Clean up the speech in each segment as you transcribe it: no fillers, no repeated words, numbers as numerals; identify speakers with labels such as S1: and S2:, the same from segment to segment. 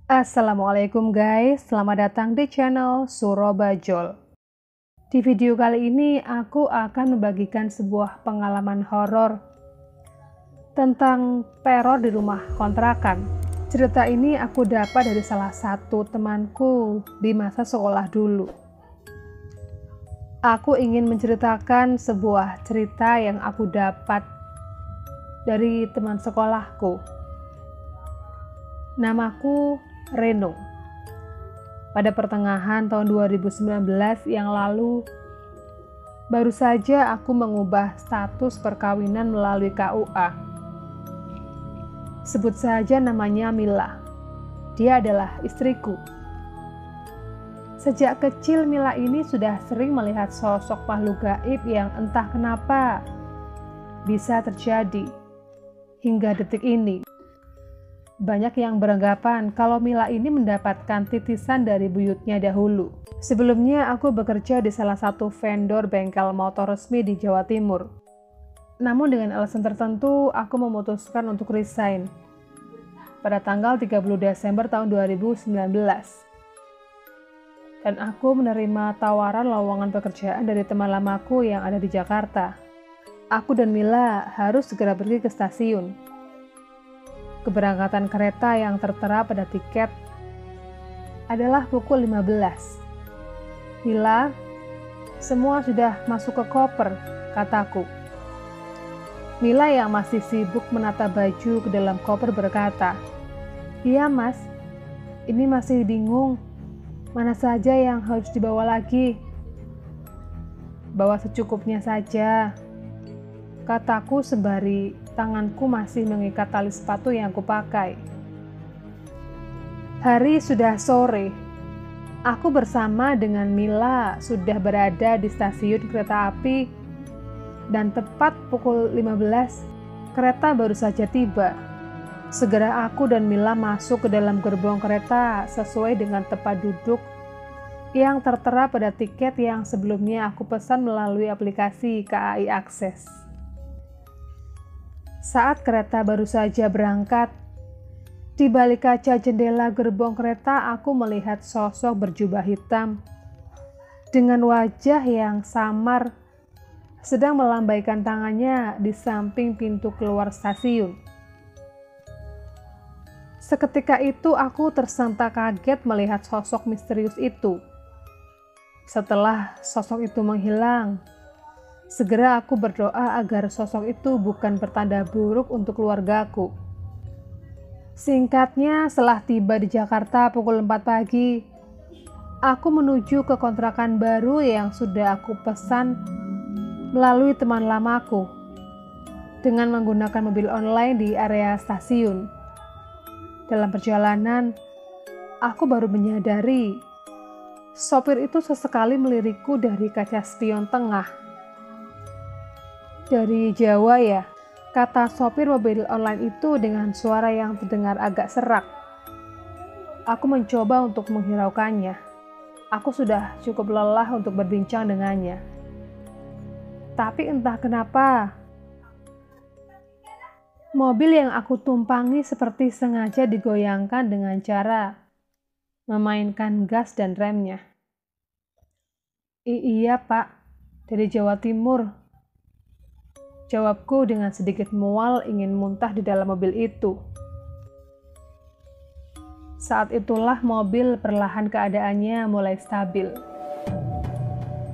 S1: Assalamualaikum guys, selamat datang di channel Suro Bajol. Di video kali ini aku akan membagikan sebuah pengalaman horor tentang teror di rumah kontrakan. Cerita ini aku dapat dari salah satu temanku di masa sekolah dulu. Aku ingin menceritakan sebuah cerita yang aku dapat dari teman sekolahku. Namaku Renung. Pada pertengahan tahun 2019 yang lalu, baru saja aku mengubah status perkawinan melalui KUA. Sebut saja namanya Mila. Dia adalah istriku. Sejak kecil Mila ini sudah sering melihat sosok makhluk gaib yang entah kenapa bisa terjadi hingga detik ini. Banyak yang beranggapan kalau Mila ini mendapatkan titisan dari buyutnya dahulu. Sebelumnya aku bekerja di salah satu vendor bengkel motor resmi di Jawa Timur. Namun dengan alasan tertentu aku memutuskan untuk resign pada tanggal 30 Desember tahun 2019. Dan aku menerima tawaran lowongan pekerjaan dari teman lamaku yang ada di Jakarta. Aku dan Mila harus segera pergi ke stasiun. Keberangkatan kereta yang tertera pada tiket adalah pukul 15. Mila, semua sudah masuk ke koper, kataku. Mila yang masih sibuk menata baju ke dalam koper berkata, "Iya mas, ini masih bingung, mana saja yang harus dibawa lagi?" "Bawa secukupnya saja," kataku sembari tanganku masih mengikat tali sepatu yang kupakai. Hari sudah sore. Aku bersama dengan Mila sudah berada di stasiun kereta api dan tepat pukul 15 kereta baru saja tiba. Segera aku dan Mila masuk ke dalam gerbong kereta sesuai dengan tempat duduk yang tertera pada tiket yang sebelumnya aku pesan melalui aplikasi KAI Akses. Saat kereta baru saja berangkat, di balik kaca jendela gerbong kereta aku melihat sosok berjubah hitam dengan wajah yang samar sedang melambaikan tangannya di samping pintu keluar stasiun. Seketika itu aku tersentak kaget melihat sosok misterius itu. Setelah sosok itu menghilang, segera aku berdoa agar sosok itu bukan pertanda buruk untuk keluargaku. Singkatnya, setelah tiba di Jakarta pukul 4 pagi, aku menuju ke kontrakan baru yang sudah aku pesan melalui teman lamaku dengan menggunakan mobil online di area stasiun. Dalam perjalanan, aku baru menyadari sopir itu sesekali melirikku dari kaca spion tengah. "Dari Jawa ya?" kata sopir mobil online itu dengan suara yang terdengar agak serak. Aku mencoba untuk menghiraukannya. Aku sudah cukup lelah untuk berbincang dengannya. Tapi entah kenapa, mobil yang aku tumpangi seperti sengaja digoyangkan dengan cara memainkan gas dan remnya. Iya pak, dari Jawa Timur," jawabku dengan sedikit mual ingin muntah di dalam mobil itu. Saat itulah mobil perlahan keadaannya mulai stabil.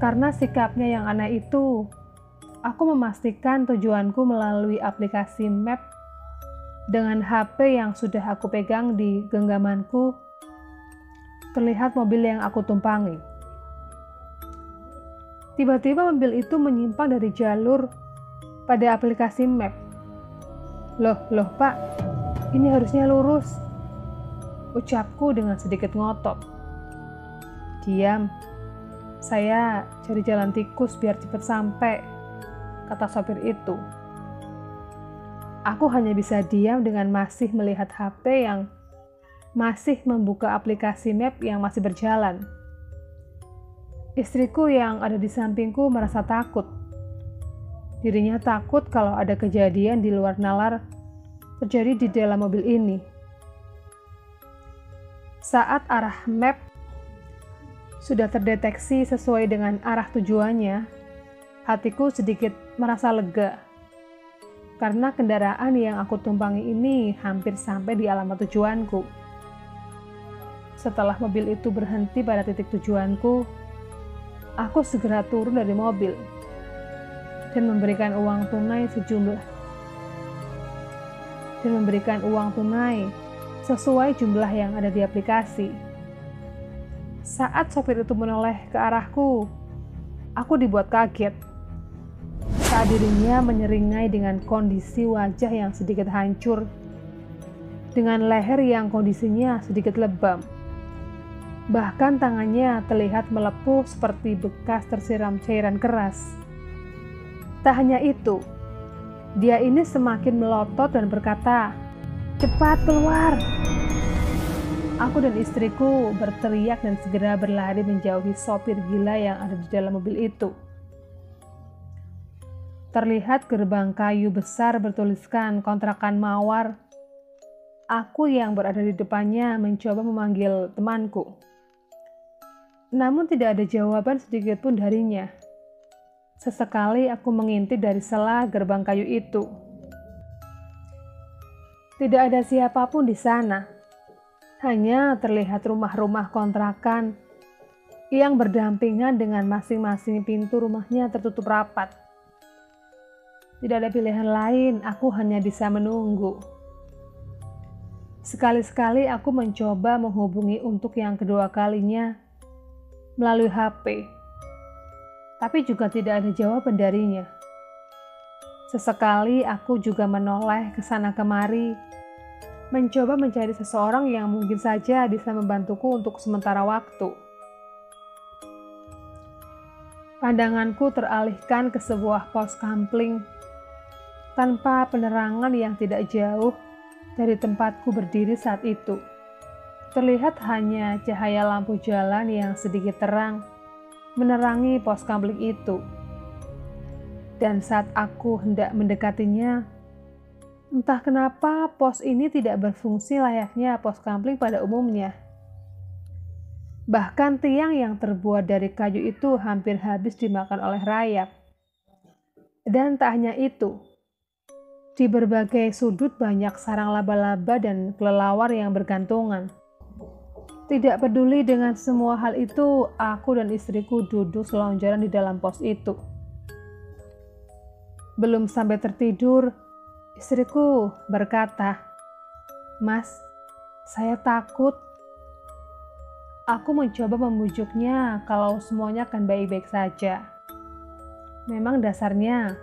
S1: Karena sikapnya yang aneh itu, aku memastikan tujuanku melalui aplikasi Map dengan HP yang sudah aku pegang di genggamanku. Terlihat mobil yang aku tumpangi. Tiba-tiba mobil itu menyimpang dari jalur pada aplikasi Map. Loh pak, ini harusnya lurus, ucapku dengan sedikit ngotot. "Diam, saya cari jalan tikus biar cepat sampai," kata sopir itu. Aku hanya bisa diam dengan masih melihat HP yang masih membuka aplikasi Map yang masih berjalan. Istriku yang ada di sampingku merasa takut. Dirinya takut kalau ada kejadian di luar nalar terjadi di dalam mobil ini. Saat arah map sudah terdeteksi sesuai dengan arah tujuannya, hatiku sedikit merasa lega. Karena kendaraan yang aku tumpangi ini hampir sampai di alamat tujuanku. Setelah mobil itu berhenti pada titik tujuanku, aku segera turun dari mobil dan memberikan uang tunai sesuai jumlah yang ada di aplikasi. Saat sopir itu menoleh ke arahku, aku dibuat kaget saat dirinya menyeringai dengan kondisi wajah yang sedikit hancur, dengan leher yang kondisinya sedikit lebam. Bahkan tangannya terlihat melepuh seperti bekas tersiram cairan keras. Tak hanya itu, dia ini semakin melotot dan berkata, "Cepat keluar!" Aku dan istriku berteriak dan segera berlari menjauhi sopir gila yang ada di dalam mobil itu. Terlihat gerbang kayu besar bertuliskan kontrakan Mawar. Aku yang berada di depannya mencoba memanggil temanku. Namun tidak ada jawaban sedikit pun darinya. Sesekali aku mengintip dari sela gerbang kayu itu. Tidak ada siapapun di sana. Hanya terlihat rumah-rumah kontrakan yang berdampingan dengan masing-masing pintu rumahnya tertutup rapat. Tidak ada pilihan lain, aku hanya bisa menunggu. Sekali-sekali aku mencoba menghubungi untuk yang kedua kalinya melalui HP, tapi juga tidak ada jawaban darinya. Sesekali aku juga menoleh ke sana kemari, mencoba mencari seseorang yang mungkin saja bisa membantuku untuk sementara waktu. Pandanganku teralihkan ke sebuah pos kampling tanpa penerangan yang tidak jauh dari tempatku berdiri saat itu. Terlihat hanya cahaya lampu jalan yang sedikit terang menerangi pos kampling itu. Dan saat aku hendak mendekatinya, entah kenapa pos ini tidak berfungsi layaknya pos kampling pada umumnya. Bahkan tiang yang terbuat dari kayu itu hampir habis dimakan oleh rayap. Dan tak hanya itu, di berbagai sudut banyak sarang laba-laba dan kelelawar yang bergantungan. Tidak peduli dengan semua hal itu, aku dan istriku duduk selonjoran di dalam pos itu. Belum sampai tertidur, istriku berkata, "Mas, saya takut." Aku mencoba membujuknya kalau semuanya akan baik-baik saja. Memang dasarnya,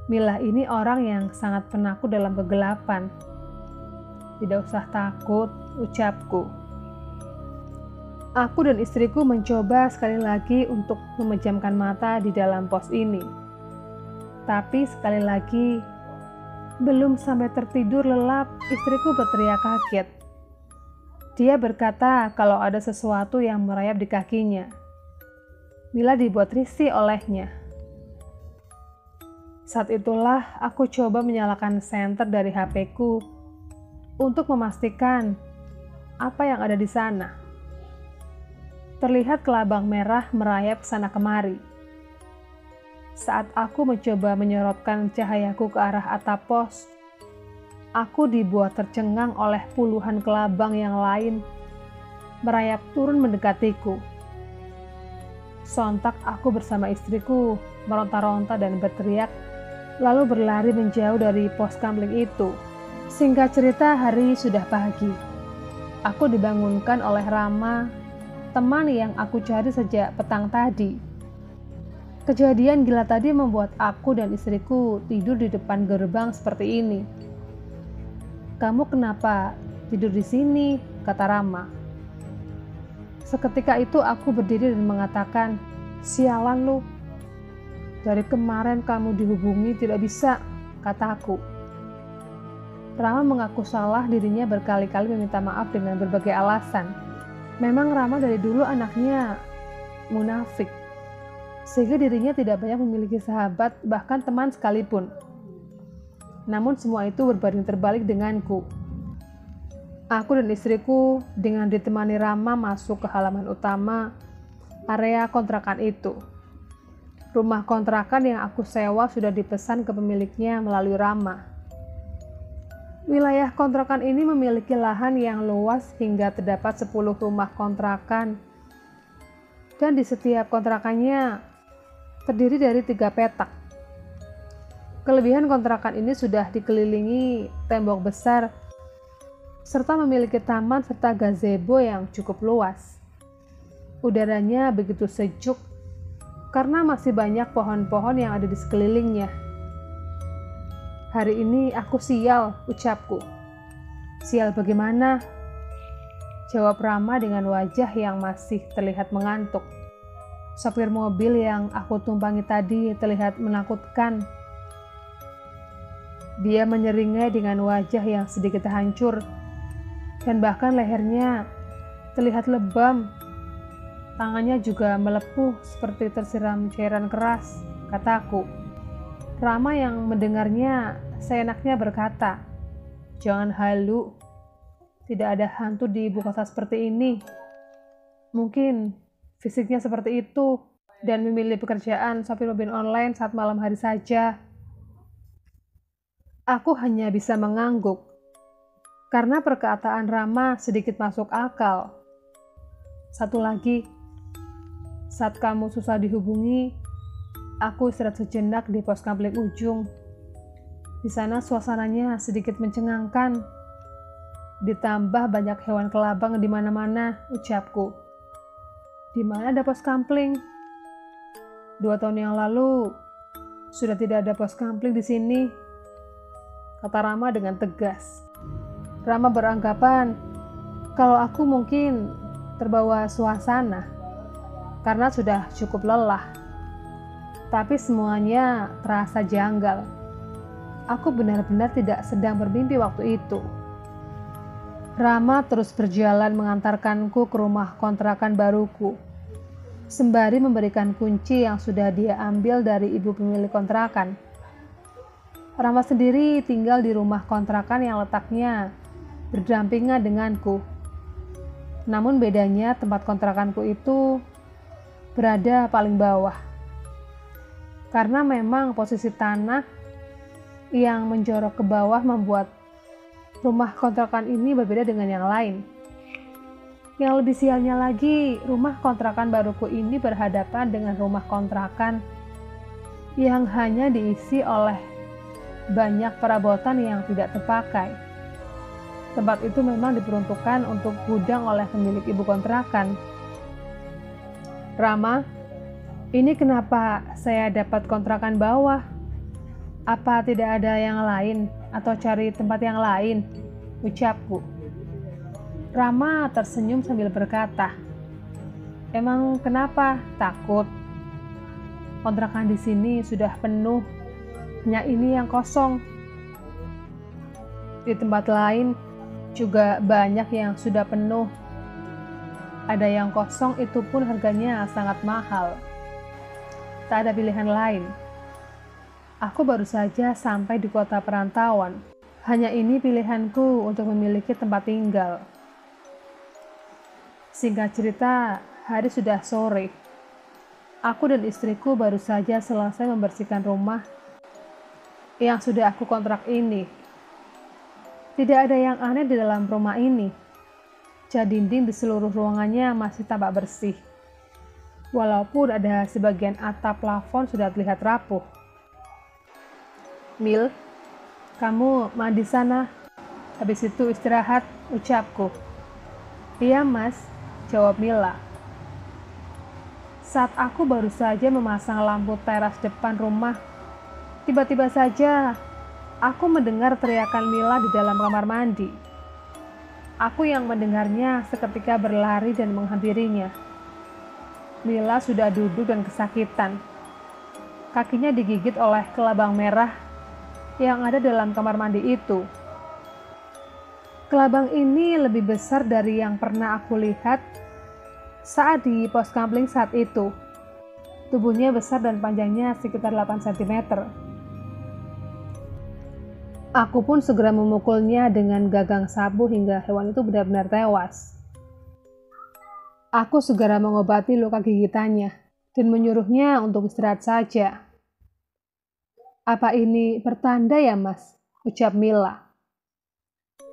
S1: Mila ini orang yang sangat penakut dalam kegelapan. "Tidak usah takut," ucapku. Aku dan istriku mencoba sekali lagi untuk memejamkan mata di dalam pos ini. Tapi sekali lagi, belum sampai tertidur lelap, istriku berteriak kaget. Dia berkata kalau ada sesuatu yang merayap di kakinya. Mila dibuat risih olehnya. Saat itulah aku coba menyalakan senter dari HP-ku untuk memastikan apa yang ada di sana. Terlihat kelabang merah merayap sana kemari. Saat aku mencoba menyorotkan cahayaku ke arah atap pos, aku dibuat tercengang oleh puluhan kelabang yang lain merayap turun mendekatiku. Sontak aku bersama istriku meronta-ronta dan berteriak, lalu berlari menjauh dari pos kampling itu. Singkat cerita, hari sudah pagi. Aku dibangunkan oleh Rama, teman yang aku cari sejak petang tadi. Kejadian gila tadi membuat aku dan istriku tidur di depan gerbang seperti ini. "Kamu kenapa tidur di sini?" kata Rama. Seketika itu aku berdiri dan mengatakan, "Sialan lu. Dari kemarin kamu dihubungi tidak bisa," kataku. Rama mengaku salah, dirinya berkali-kali meminta maaf dengan berbagai alasan. Memang Rama dari dulu anaknya munafik, sehingga dirinya tidak banyak memiliki sahabat, bahkan teman sekalipun. Namun semua itu berbanding terbalik denganku. Aku dan istriku dengan ditemani Rama masuk ke halaman utama area kontrakan itu. Rumah kontrakan yang aku sewa sudah dipesan ke pemiliknya melalui Rama. Wilayah kontrakan ini memiliki lahan yang luas hingga terdapat 10 rumah kontrakan. Dan di setiap kontrakannya terdiri dari 3 petak. Kelebihan kontrakan ini sudah dikelilingi tembok besar serta memiliki taman serta gazebo yang cukup luas. Udaranya begitu sejuk karena masih banyak pohon-pohon yang ada di sekelilingnya. Hari ini aku sial, ucapku. Sial bagaimana? Jawab Rama dengan wajah yang masih terlihat mengantuk. Sopir mobil yang aku tumpangi tadi terlihat menakutkan. Dia menyeringai dengan wajah yang sedikit hancur, dan bahkan lehernya terlihat lebam. Tangannya juga melepuh seperti tersiram cairan keras, kataku. Rama yang mendengarnya seenaknya berkata, "Jangan halu, tidak ada hantu di ibu kota seperti ini. Mungkin fisiknya seperti itu dan memilih pekerjaan sopir mobil online saat malam hari saja." Aku hanya bisa mengangguk, karena perkataan Rama sedikit masuk akal. Satu lagi, saat kamu susah dihubungi, aku istirahat sejenak di pos kampleng ujung. Di sana suasananya sedikit mencengangkan. Ditambah banyak hewan kelabang di mana-mana, ucapku. Di mana ada pos kampleng? 2 tahun yang lalu sudah tidak ada pos kampleng di sini, kata Rama dengan tegas. Rama beranggapan kalau aku mungkin terbawa suasana karena sudah cukup lelah. Tapi semuanya terasa janggal. Aku benar-benar tidak sedang bermimpi waktu itu. Rama terus berjalan mengantarkanku ke rumah kontrakan baruku, sembari memberikan kunci yang sudah dia ambil dari ibu pemilik kontrakan. Rama sendiri tinggal di rumah kontrakan yang letaknya berdampingan denganku. Namun bedanya tempat kontrakanku itu berada paling bawah. Karena memang posisi tanah yang menjorok ke bawah membuat rumah kontrakan ini berbeda dengan yang lain. Yang lebih sialnya lagi, rumah kontrakan baruku ini berhadapan dengan rumah kontrakan yang hanya diisi oleh banyak perabotan yang tidak terpakai. Tempat itu memang diperuntukkan untuk gudang oleh pemilik ibu kontrakan. Rama, ini kenapa saya dapat kontrakan bawah? Apa tidak ada yang lain atau cari tempat yang lain? Ucapku. Rama tersenyum sambil berkata, "Emang kenapa? Takut? Kontrakan di sini sudah penuh, hanya ini yang kosong. Di tempat lain juga banyak yang sudah penuh. Ada yang kosong, itu pun harganya sangat mahal. Tak ada pilihan lain. Aku baru saja sampai di kota perantauan. Hanya ini pilihanku untuk memiliki tempat tinggal." Singkat cerita, hari sudah sore. Aku dan istriku baru saja selesai membersihkan rumah yang sudah aku kontrak ini. Tidak ada yang aneh di dalam rumah ini. Cat dinding di seluruh ruangannya masih tampak bersih. Walaupun ada sebagian atap plafon sudah terlihat rapuh. "Mil, kamu mandi sana. Habis itu istirahat," ucapku. "Iya, Mas," jawab Mila. Saat aku baru saja memasang lampu teras depan rumah, tiba-tiba saja aku mendengar teriakan Mila di dalam kamar mandi. Aku yang mendengarnya seketika berlari dan menghampirinya. Mila sudah duduk dan kesakitan. Kakinya digigit oleh kelabang merah yang ada dalam kamar mandi itu. Kelabang ini lebih besar dari yang pernah aku lihat saat di pos kampleng saat itu. Tubuhnya besar dan panjangnya sekitar 8 cm. Aku pun segera memukulnya dengan gagang sapu hingga hewan itu benar-benar tewas. Aku segera mengobati luka gigitannya dan menyuruhnya untuk istirahat saja. "Apa ini pertanda ya, Mas?" ucap Mila.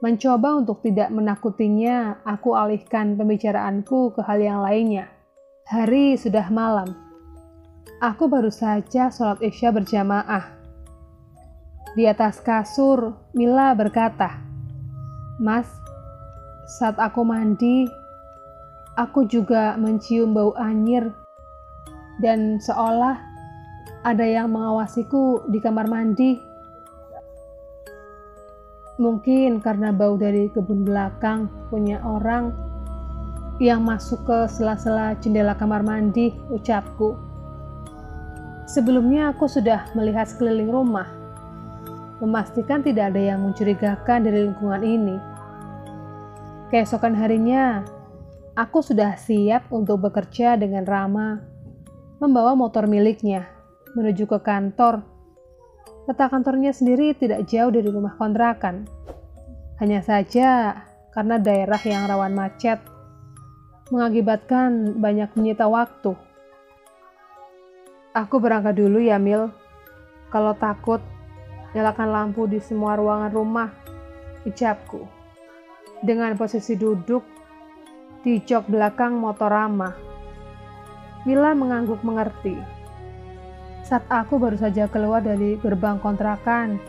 S1: Mencoba untuk tidak menakutinya, aku alihkan pembicaraanku ke hal yang lainnya. Hari sudah malam. Aku baru saja sholat Isya berjamaah. Di atas kasur, Mila berkata, "Mas, saat aku mandi, aku juga mencium bau anyir dan seolah ada yang mengawasiku di kamar mandi. Mungkin karena bau dari kebun belakang punya orang yang masuk ke sela-sela jendela kamar mandi," ucapku. Sebelumnya aku sudah melihat sekeliling rumah, memastikan tidak ada yang mencurigakan dari lingkungan ini. Keesokan harinya, aku sudah siap untuk bekerja dengan Rama, membawa motor miliknya menuju ke kantor. Letak kantornya sendiri tidak jauh dari rumah kontrakan. Hanya saja karena daerah yang rawan macet, mengakibatkan banyak menyita waktu. "Aku berangkat dulu ya, Mil. Kalau takut, nyalakan lampu di semua ruangan rumah," ucapku. Dengan posisi duduk di jok belakang motor Rama. Mila mengangguk mengerti. Saat aku baru saja keluar dari gerbang kontrakan,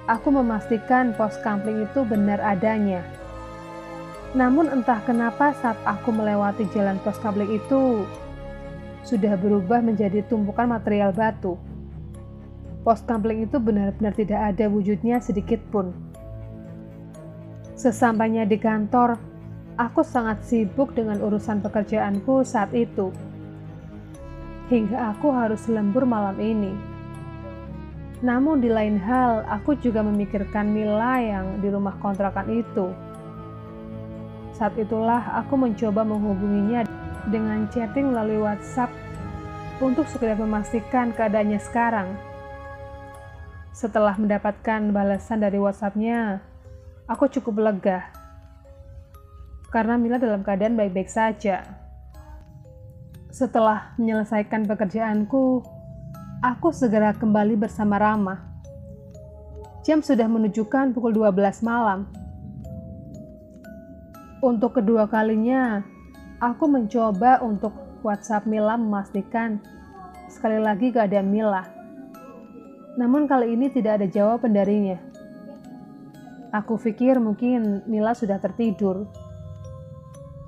S1: aku memastikan pos kampling itu benar adanya. Namun entah kenapa saat aku melewati jalan pos kampling itu, sudah berubah menjadi tumpukan material batu. Pos kampling itu benar-benar tidak ada wujudnya sedikit pun. Sesampainya di kantor, aku sangat sibuk dengan urusan pekerjaanku saat itu. Hingga aku harus lembur malam ini. Namun di lain hal, aku juga memikirkan Mila yang di rumah kontrakan itu. Saat itulah aku mencoba menghubunginya dengan chatting melalui WhatsApp untuk sekedar memastikan keadaannya sekarang. Setelah mendapatkan balasan dari WhatsApp-nya, aku cukup lega karena Mila dalam keadaan baik-baik saja. Setelah menyelesaikan pekerjaanku, aku segera kembali bersama Rama. Jam sudah menunjukkan pukul 12 malam. Untuk kedua kalinya, aku mencoba untuk WhatsApp Mila memastikan sekali lagi keadaan Mila. Namun kali ini tidak ada jawaban darinya. Aku pikir mungkin Mila sudah tertidur.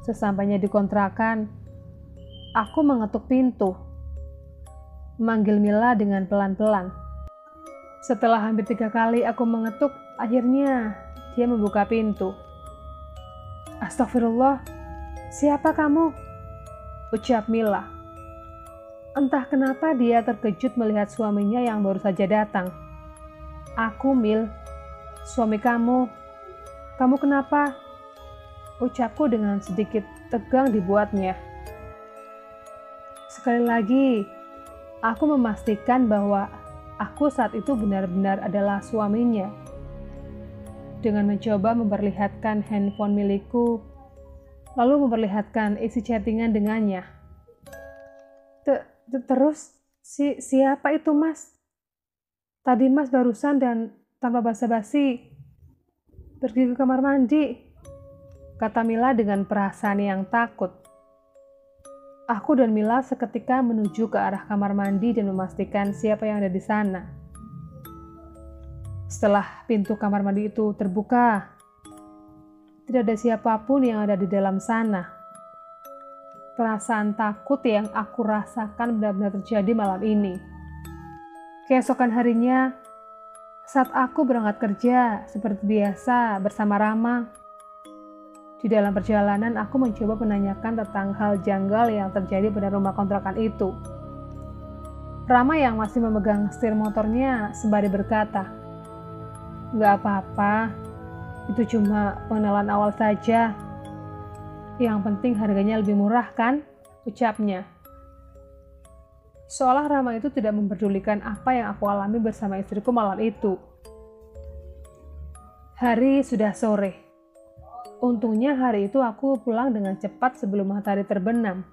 S1: Sesampainya di kontrakan, aku mengetuk pintu, memanggil Mila dengan pelan-pelan. Setelah hampir 3 kali aku mengetuk, akhirnya dia membuka pintu. "Astagfirullah, siapa kamu?" ucap Mila. Entah kenapa dia terkejut melihat suaminya yang baru saja datang. "Aku, Mil, suami kamu. Kamu kenapa?" ucapku dengan sedikit tegang dibuatnya. Sekali lagi, aku memastikan bahwa aku saat itu benar-benar adalah suaminya. Dengan mencoba memperlihatkan handphone milikku, lalu memperlihatkan isi chattingan dengannya. Terus, siapa itu, Mas? Tadi Mas barusan dan tanpa basa-basi pergi ke kamar mandi," kata Mila dengan perasaan yang takut. Aku dan Mila seketika menuju ke arah kamar mandi dan memastikan siapa yang ada di sana. Setelah pintu kamar mandi itu terbuka, tidak ada siapapun yang ada di dalam sana. Perasaan takut yang aku rasakan benar-benar terjadi malam ini. Keesokan harinya, saat aku berangkat kerja seperti biasa bersama Rama, di dalam perjalanan aku mencoba menanyakan tentang hal janggal yang terjadi pada rumah kontrakan itu. Rama yang masih memegang setir motornya sembari berkata, "Nggak apa-apa, itu cuma pengenalan awal saja. Yang penting harganya lebih murah kan?" ucapnya. Seolah Rama itu tidak memperdulikan apa yang aku alami bersama istriku malam itu. Hari sudah sore. Untungnya hari itu aku pulang dengan cepat sebelum matahari terbenam.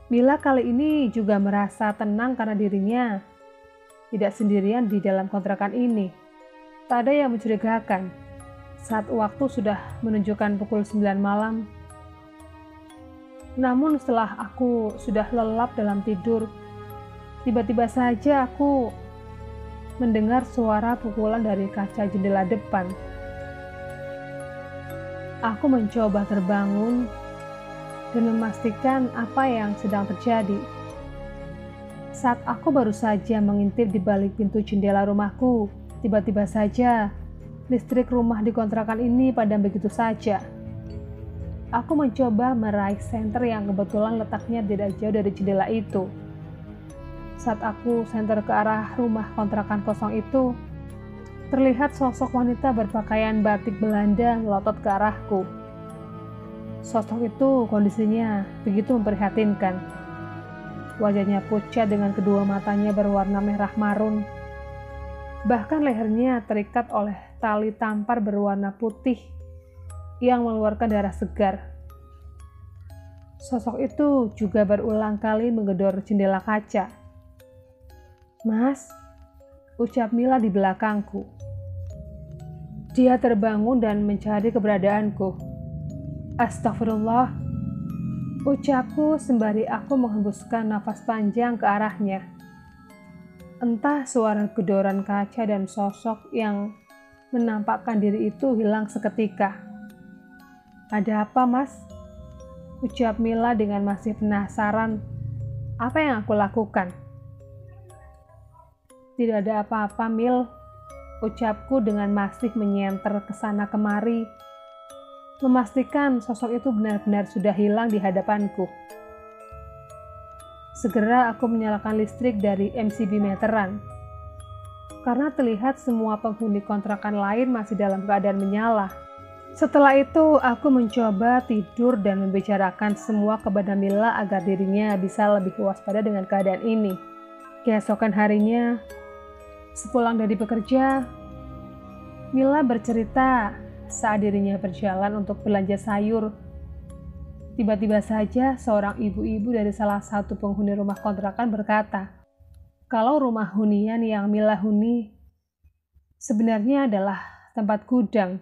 S1: Mila kali ini juga merasa tenang karena dirinya tidak sendirian di dalam kontrakan ini. Tak ada yang mencurigakan. Saat waktu sudah menunjukkan pukul 9 malam. Namun setelah aku sudah lelap dalam tidur, tiba-tiba saja aku mendengar suara pukulan dari kaca jendela depan. Aku mencoba terbangun dan memastikan apa yang sedang terjadi. Saat aku baru saja mengintip di balik pintu jendela rumahku, tiba-tiba saja listrik rumah di kontrakan ini padam begitu saja. Aku mencoba meraih senter yang kebetulan letaknya tidak jauh dari jendela itu. Saat aku senter ke arah rumah kontrakan kosong itu, terlihat sosok wanita berpakaian batik Belanda melotot ke arahku. Sosok itu kondisinya begitu memprihatinkan. Wajahnya pucat dengan kedua matanya berwarna merah marun. Bahkan lehernya terikat oleh tali tampar berwarna putih yang mengeluarkan darah segar. Sosok itu juga berulang kali menggedor jendela kaca. "Mas," ucap Mila di belakangku. Dia terbangun dan mencari keberadaanku. "Astagfirullah," ucapku sembari aku menghembuskan nafas panjang ke arahnya. Entah suara gedoran kaca dan sosok yang menampakkan diri itu hilang seketika. "Ada apa, Mas?" ucap Mila dengan masih penasaran apa yang aku lakukan. "Tidak ada apa-apa, Mil," ucapku dengan masih menyenter ke sana kemari, memastikan sosok itu benar-benar sudah hilang di hadapanku. Segera aku menyalakan listrik dari MCB meteran, karena terlihat semua penghuni kontrakan lain masih dalam keadaan menyala. Setelah itu, aku mencoba tidur dan membicarakan semua kepada Mila agar dirinya bisa lebih waspada dengan keadaan ini. Keesokan harinya, sepulang dari bekerja, Mila bercerita saat dirinya berjalan untuk belanja sayur. Tiba-tiba saja seorang ibu-ibu dari salah satu penghuni rumah kontrakan berkata, kalau rumah hunian yang Mila huni sebenarnya adalah tempat gudang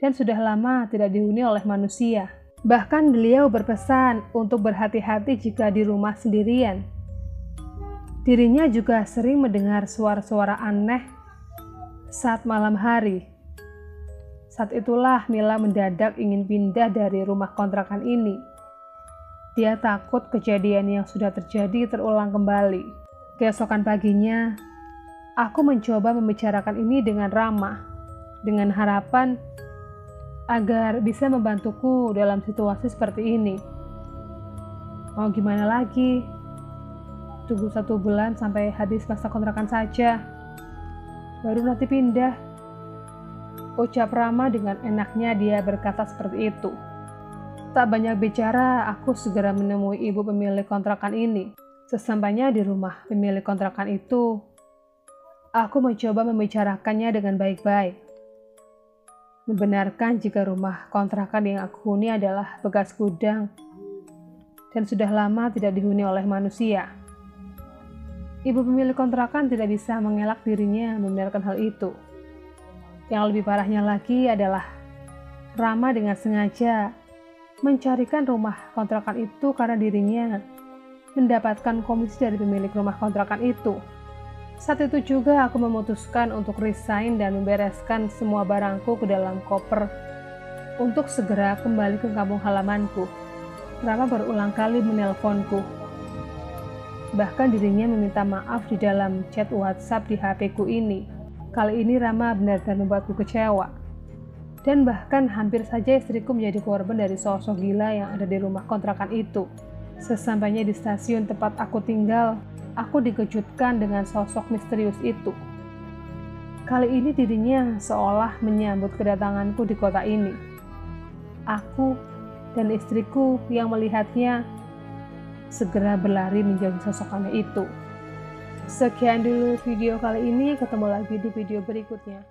S1: dan sudah lama tidak dihuni oleh manusia. Bahkan beliau berpesan untuk berhati-hati jika di rumah sendirian. Dirinya juga sering mendengar suara-suara aneh saat malam hari. Saat itulah Mila mendadak ingin pindah dari rumah kontrakan ini. Dia takut kejadian yang sudah terjadi terulang kembali. Keesokan paginya, aku mencoba membicarakan ini dengan ramah, dengan harapan agar bisa membantuku dalam situasi seperti ini. Mau gimana lagi? Tunggu 1 bulan sampai habis masa kontrakan saja, baru nanti pindah. Ucap Rama dengan enaknya dia berkata seperti itu. Tak banyak bicara, aku segera menemui ibu pemilik kontrakan ini. Sesampainya di rumah pemilik kontrakan itu, aku mencoba membicarakannya dengan baik-baik. Membenarkan jika rumah kontrakan yang aku huni adalah bekas gudang dan sudah lama tidak dihuni oleh manusia. Ibu pemilik kontrakan tidak bisa mengelak dirinya membenarkan hal itu. Yang lebih parahnya lagi adalah Rama dengan sengaja mencarikan rumah kontrakan itu karena dirinya mendapatkan komisi dari pemilik rumah kontrakan itu. Saat itu juga aku memutuskan untuk resign dan membereskan semua barangku ke dalam koper untuk segera kembali ke kampung halamanku. Rama berulang kali menelponku. Bahkan dirinya meminta maaf di dalam chat WhatsApp di HP-ku ini. Kali ini Rama benar-benar membuatku kecewa. Dan bahkan hampir saja istriku menjadi korban dari sosok gila yang ada di rumah kontrakan itu. Sesampainya di stasiun tempat aku tinggal, aku dikejutkan dengan sosok misterius itu. Kali ini dirinya seolah menyambut kedatanganku di kota ini. Aku dan istriku yang melihatnya segera berlari menjauhi sosok aneh itu. Sekian dulu video kali ini, ketemu lagi di video berikutnya.